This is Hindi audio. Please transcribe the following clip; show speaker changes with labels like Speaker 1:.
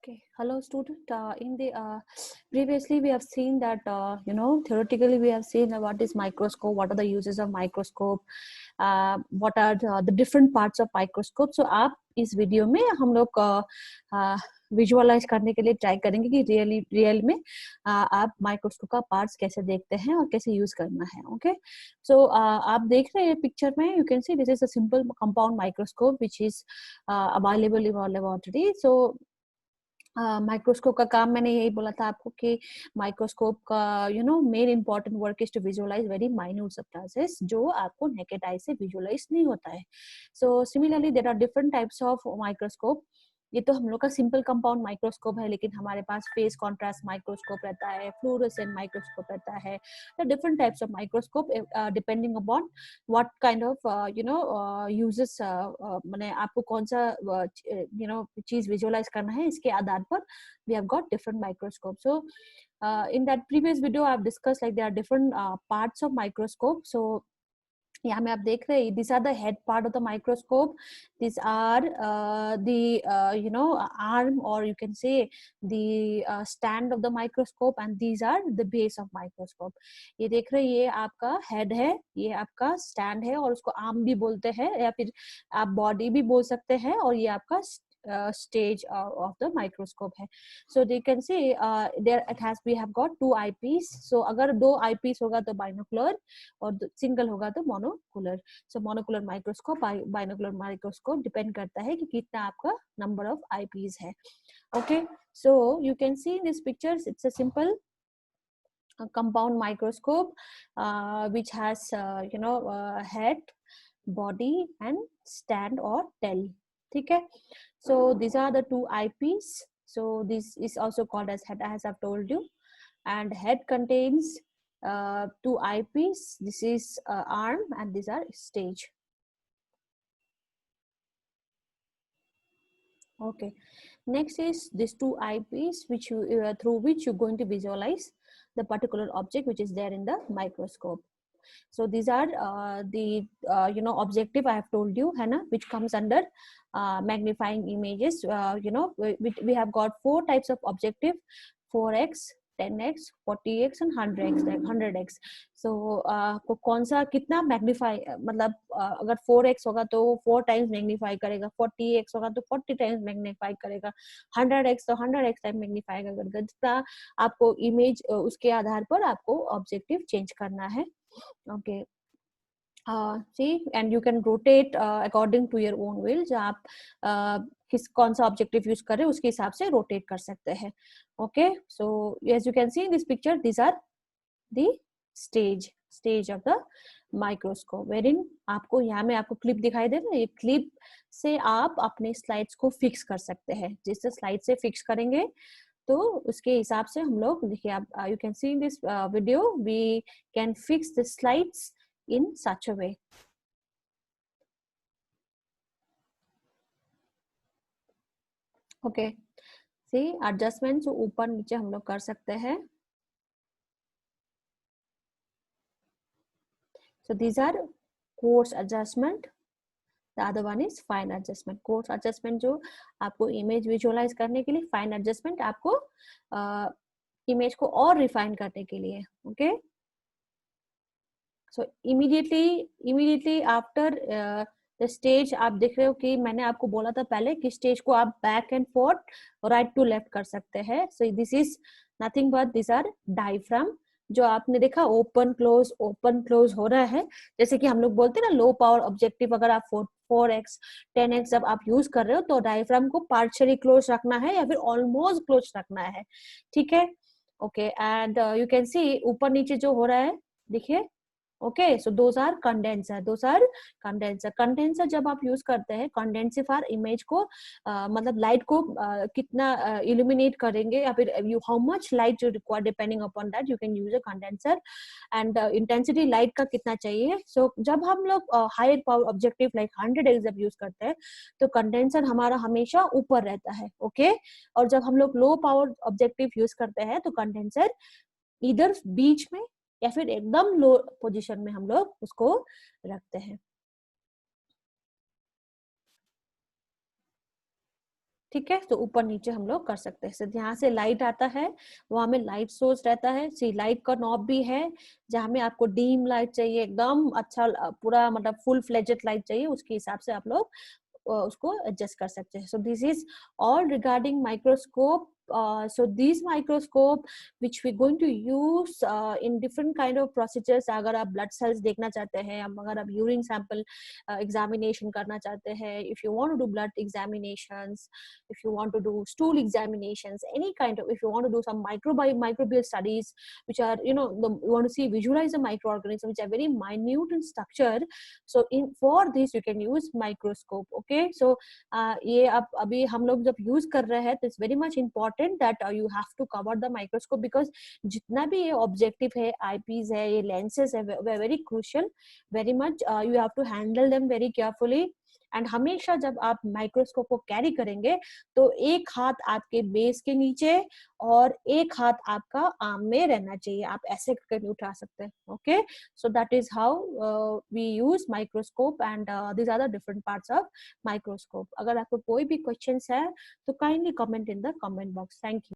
Speaker 1: Okay, hello student. In the previously we have seen that theoretically we have seen what is microscope, what are the uses of microscope, what are the different parts of microscope. So आप इस वीडियो में हम लोग विजुअलाइज करने के लिए ट्राई करेंगे कि रियल में आप माइक्रोस्कोप का पार्ट्स कैसे देखते हैं और कैसे यूज करना है. ओके, सो आप देख रहे हैं पिक्चर में, you can see this is a simple compound microscope which is available in our laboratory. So microscope का काम मैंने यही बोला था आपको कि माइक्रोस्कोप का main important work is to visualise very minute substances जो आपको नेकेड आई से विजुअलाइज नहीं होता है. So similarly there are different types of microscope. ये तो हम लोग का सिंपल कंपाउंड माइक्रोस्कोप है, लेकिन हमारे पास फेस कॉन्ट्रास्ट माइक्रोस्कोप रहता है, फ्लोरोसेंट माइक्रोस्कोप रहता है. Different types of microscope depending upon what kind of uses, माने आपको कौन सा चीज विजुअलाइज करना है, इसके आधार पर we have got different microscopes. So in that previous video I've discussed like there are different parts of microscope. So यहाँ में आप देख रहे हैं, these are the head part of the microscope. These are the arm, or you can say the stand of the microscope, and these are the base of microscope. ये देख रहे हैं, ये आपका head है, ये आपका stand है, और उसको arm भी बोलते हैं, या फिर आप body भी बोल सकते हैं, और ये आपका stage of the microscope है. So you can see there we have got two eyepiece. So अगर दो eyepiece होगा तो binocular, और सिंगल होगा तो monocular. So monocular microscope, binocular microscope depend करता है कि कितना आपका number of eyepiece है. Okay, so you can see in this pictures it's a simple compound microscope which has head, body and stand or tail. ठीक है. So these are the two eyepiece. So this is also called as head, as I've told you, and head contains two eyepiece. This is arm, and these are stage. Okay, next is these two eyepiece which you through which you're going to visualize the particular object which is there in the microscope. So these are the objective I have told you, है ना, which comes under magnifying images. We have got four types of objective: 4x, 10x, 40x and 100x. So कौन सा कितना मैग्नीफाई, मतलब अगर 4x होगा तो 4 टाइम्स मैग्नीफाई करेगा, 40x होगा तो 40 टाइम्स मैग्नीफाई करेगा, 100x तो 100x टाइम मैग्नीफाई करेगा. जितना आपको इमेज, उसके आधार पर आपको ऑब्जेक्टिव चेंज करना है. Okay, see, and you can rotate according to your own will. जो आप कौन सा ऑब्जेक्टिव यूज कर रहे हैं उसके हिसाब से रोटेट कर सकते हैं. Okay, so as you can see in this picture, these are the stage of the microscope, wherein आपको यहाँ में आपको क्लिप दिखाई दे रहा है. ये क्लिप से आप अपने स्लाइड्स को फिक्स कर सकते हैं. जिससे स्लाइड से फिक्स करेंगे तो उसके हिसाब से हम लोग, देखिए आप, you can see in this video, we can fix the slides in such a way. Okay, see adjustment ऊपर नीचे हम लोग कर सकते हैं. So these are coarse adjustment. The other one is fine adjustment. Coarse adjustment जो आपको इमेज विजुअलाइज करने के लिए, फाइन एडजस्टमेंट आपको इमेज को और रिफाइन करने के लिए. Okay, so immediately after the stage आप देख रहे हो कि मैंने आपको बोला था पहले कि स्टेज को आप back and forth, right to left कर सकते हैं. So this is nothing but this are diaphragm. जो आपने देखा ओपन क्लोज हो रहा है, जैसे कि हम लोग बोलते हैं ना, लो पावर ऑब्जेक्टिव अगर आप 4x 10x जब आप यूज कर रहे हो तो डायफ्राम को पार्शियली क्लोज रखना है या फिर ऑलमोस्ट क्लोज रखना है. ठीक है. ओके, एंड यू कैन सी ऊपर नीचे जो हो रहा है, देखिए. Okay, so those are condenser. Condenser जब आप यूज करते हैं, कंडेंसिफायर इमेज को मतलब लाइट को कितना इल्यूमिनेट करेंगे, या फिर how much light you require, depending upon that you can use a condenser. And intensity light का कितना चाहिए. सो जब हम लोग higher power objective like 100x जब यूज करते हैं तो कंडेंसर हमारा हमेशा ऊपर रहता है. ओके, और जब हम लोग लो पावर ऑब्जेक्टिव यूज करते हैं तो कंडेंसर इधर बीच में या फिर एकदम लो पोजीशन में हम लोग उसको रखते हैं. ठीक है, तो ऊपर नीचे हम लोग कर सकते हैं। यहाँ से लाइट आता है, वहां में लाइट सोर्स रहता है, सी लाइट का नॉब भी है, जहाँ में आपको डीम लाइट चाहिए, एकदम अच्छा पूरा मतलब फुल फ्लेजेड लाइट चाहिए, उसके हिसाब से आप लोग उसको एडजस्ट कर सकते हैं. So this is all regarding microscope. So these microscope which we're going to use in different kind of procedures. अगर आप blood cells देखना चाहते हैं, अगर आप urine sample examination करना चाहते हैं, if you want to do blood examinations, if you want to do stool examinations, any kind of, if you want to do some microbial studies which are, you know, you want to see, visualize the microorganisms which are very minute in structure. So in for this you can use microscope. Okay, so ये अब अभी हम लोग जब यूज कर रहे हैं तो it's very much important that you have to cover the microscope, because जितना भी ये ऑब्जेक्टिव है, आईपीस है, ये लेंसेज है, very crucial, very much you have to handle them very carefully. And हमेशा जब आप माइक्रोस्कोप को कैरी करेंगे तो एक हाथ आपके बेस के नीचे और एक हाथ आपका आर्म में रहना चाहिए, आप ऐसे करके नहीं उठा सकते. Okay, so that is how we use microscope and these are the different parts of microscope. अगर आपको कोई भी questions है तो kindly comment in the comment box. Thank you.